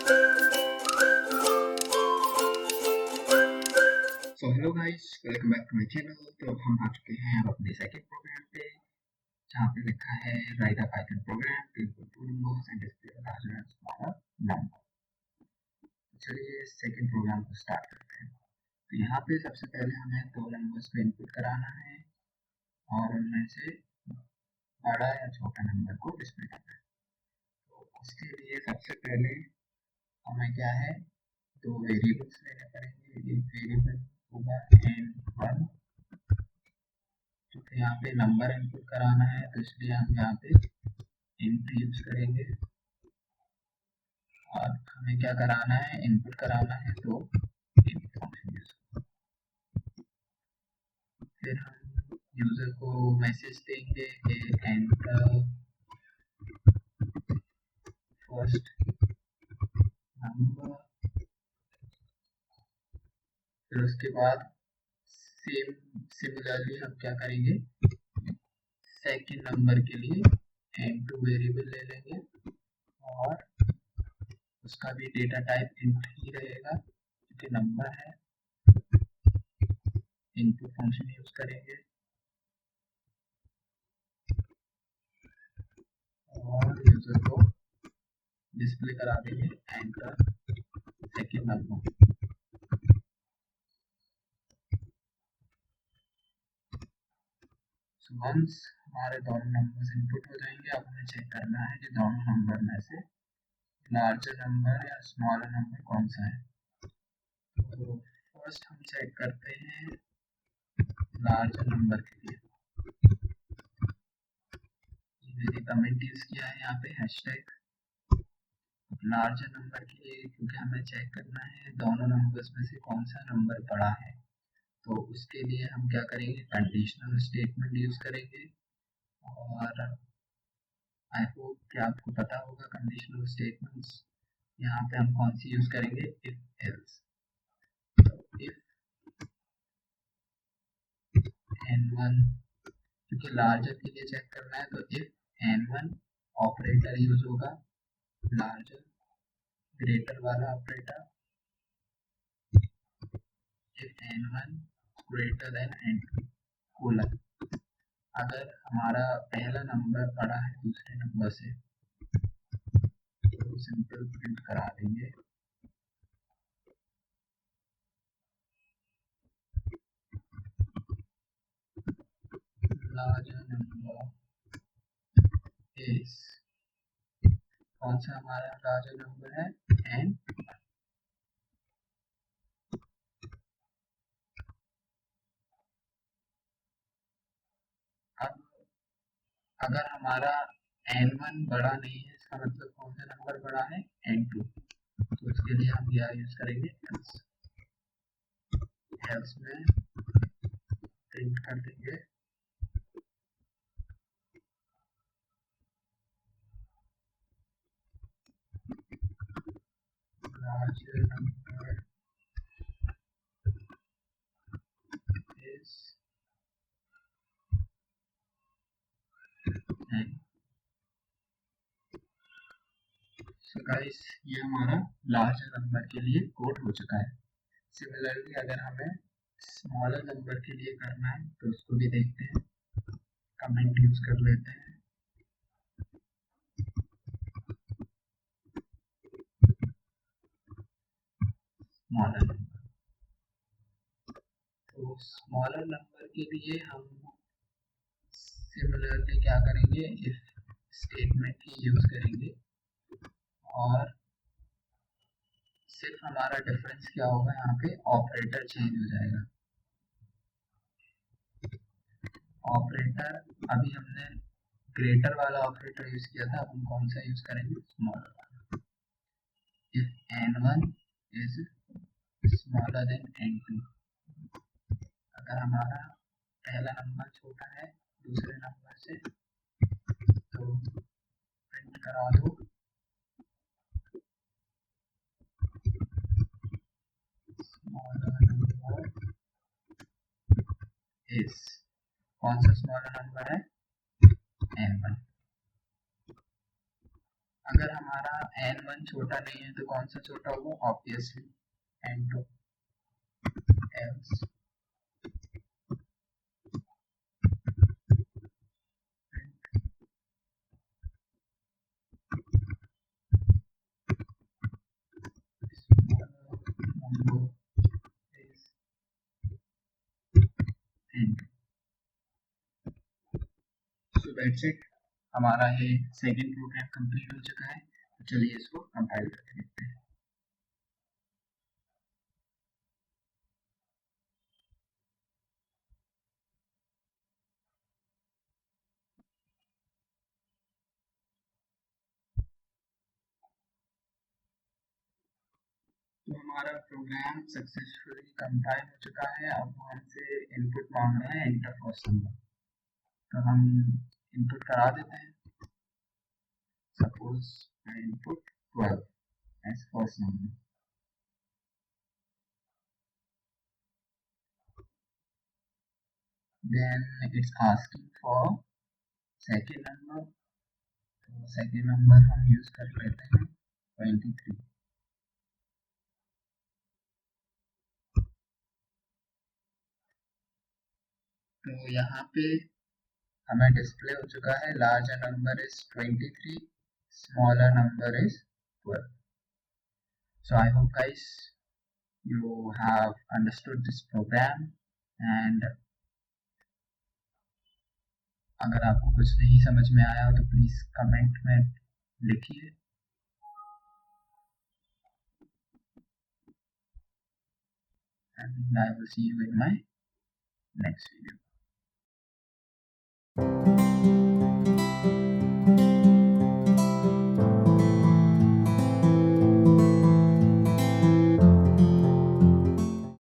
So hello guys, welcome back to my channel. तो हम आ चुके हैं अब अपने सेकंड प्रोग्राम पे, जहाँ पे लिखा है write a Python program to input two numbers and display a larger and smaller number. चलिए सेकंड प्रोग्राम को स्टार्ट करते हैं। तो यहाँ पे सबसे पहले हमें दो नंबर्स को इनपुट कराना है और उनमें से बड़ा या छोटा नंबर को डिस्प्ले करना है। तो उसके लिए सबसे पहले हमें क्या है, दो वेरिएबल्स लेने पड़ेंगे। एक वेरिएबल होगा n1, क्योंकि यहाँ पे नंबर इनपुट कराना है तो इसलिए हम यहाँ पे इंट यूज करेंगे। और हमें क्या कराना है, इनपुट कराना है, तो इंट फंक्शन यूज। फिर हम यूजर को मैसेज देंगे कि एंटर फर्स्ट नंबर। फिर उसके बाद सिमिलरली हम क्या करेंगे, सेकंड नंबर के लिए n2 वेरिएबल ले लेंगे और उसका भी डेटा टाइप इंट ही रहेगा क्योंकि नंबर है। इनपुट फंक्शन यूज करेंगे और यूजर को डिस्प्ले करा देंगे एंटर सेकंड नंबर। वंस हमारे दोनों नंबर्स इनपुट हो जाएंगे, अब हमें चेक करना है कि दोनों नंबर में से लार्जर नंबर या स्मॉलर नंबर कौन सा है। तो फर्स्ट हम चेक करते हैं लार्जर नंबर के लिए। मैंने कमेंट यूज किया है यहाँ पे हैशटैग लार्जर नंबर के लिए, क्योंकि हमें चेक करना है दोनों नंबर्स में से कौन सा नंबर बड़ा है। तो उसके लिए हम क्या करेंगे, कंडीशनल स्टेटमेंट यूज करेंगे। और आई होप कि आपको पता होगा कंडीशनल स्टेटमेंट्स। यहाँ पे हम कौन सी यूज करेंगे, इफ एल्स। तो इफ n1, क्योंकि लार्जर के लिए चेक करना है, तो इफ n1 ऑपरेटर यूज होगा, लार्जर ग्रेटर वाला operator. If n1 greater than n2 colon, अगर हमारा पहला नंबर बड़ा है दूसरे नंबर से तो सिंपल प्रिंट करा देंगे लार्जर नंबर इज, कौन सा हमारा लार्जर नंबर है, n। अब अगर हमारा n1 बड़ा नहीं है, इसका मतलब कौन सा नंबर बड़ा है, n2। तो उसके लिए हम क्या यूज करेंगे, एल्स। एल्स में प्रिंट कर देंगे larger number is n। So guys, ये हमारा लार्जर नंबर के लिए कोड हो चुका है। सिमिलरली अगर हमें स्मॉलर नंबर के लिए करना है तो उसको भी देखते हैं, कमेंट यूज कर लेते हैं। स्मॉलर नंबर, तो स्मॉलर नंबर के लिए हम सिमिलरली क्या करेंगे, इफ स्टेटमेंट ही यूज करेंगे। और सिर्फ हमारा डिफरेंस क्या होगा, यहाँ पे ऑपरेटर चेंज हो जाएगा। ऑपरेटर अभी हमने ग्रेटर वाला ऑपरेटर यूज किया था, अब हम कौन सा यूज करेंगे, स्मॉलर वाला। If n1 is smaller than n2, अगर हमारा पहला नंबर छोटा है दूसरे नंबर से तो प्रिंट करा दो स्मॉलर नंबर इज, कौन सा स्मॉलर नंबर है, n1। अगर हमारा n1 छोटा नहीं है तो कौन सा छोटा होगा? Obviously n2। else number is n2। So that's it, हमारा ये सेकंड प्रोग्राम कंप्लीट हो चुका है। तो चलिए इसको कंपाइल करके देखते हैं। तो हमारा प्रोग्राम सक्सेसफुली कंपाइल हो चुका है। अब वो हमसे इनपुट मांग रहा है, एंटर फर्स्ट नंबर। तो हम इनपुट करा देते हैं। Suppose I input 12 as first number. Then it's asking for second number. तो सेकेंड नंबर हम यूज कर लेते हैं 23। तो यहाँ पे हमें डिस्प्ले हो चुका है larger number is 23, smaller number is 12. So I hope guys you have understood this program, and अगर आपको कुछ नहीं समझ में आया हो तो प्लीज कमेंट में लिखिए, and I will see you in my next video.